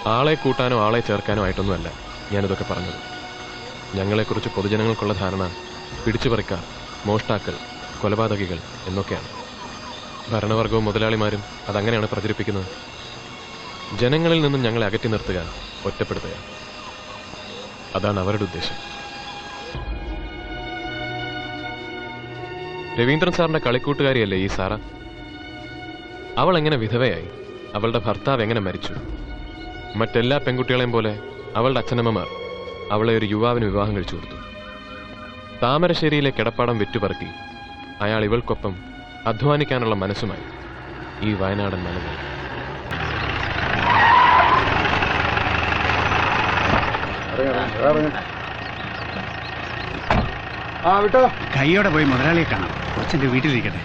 ആളെ കൂട്ടാനോ ആളെ ചേർക്കാനോ ആയിട്ടൊന്നുമല്ല ഞാനിതൊക്കെ പറഞ്ഞത്. ഞങ്ങളെക്കുറിച്ച് പൊതുജനങ്ങൾക്കുള്ള ധാരണ പിടിച്ചുപറിക്കാർ, മോഷ്ടാക്കൾ, കൊലപാതകികൾ എന്നൊക്കെയാണ്. ഭരണവർഗവും മുതലാളിമാരും അതങ്ങനെയാണ് പ്രചരിപ്പിക്കുന്നത്. ജനങ്ങളിൽ നിന്നും ഞങ്ങളെ അകറ്റി നിർത്തുക, ഒറ്റപ്പെടുത്തുക, അതാണ് അവരുടെ ഉദ്ദേശം. രവീന്ദ്രൻ സാറിന്റെ കളിക്കൂട്ടുകാരിയല്ലേ ഈ സാറ? അവൾ എങ്ങനെ വിധവയായി? അവളുടെ ഭർത്താവ് എങ്ങനെ മരിച്ചു? മറ്റെല്ലാ പെൺകുട്ടികളെയും പോലെ അവളുടെ അച്ഛനമ്മമാർ അവളെ ഒരു യുവാവിന് വിവാഹം കഴിച്ചു കൊടുത്തു. താമരശ്ശേരിയിലെ കിടപ്പാടം വിറ്റുപറക്കി അയാൾ ഇവൾക്കൊപ്പം അധ്വാനിക്കാനുള്ള മനസ്സുമായി ഈ വയനാടൻ മലകൾ. കൈയോടെ പോയി മുതലാളിയെ കാണാം. കൊച്ചിന്റെ വീട്ടിലിരിക്കട്ടെ.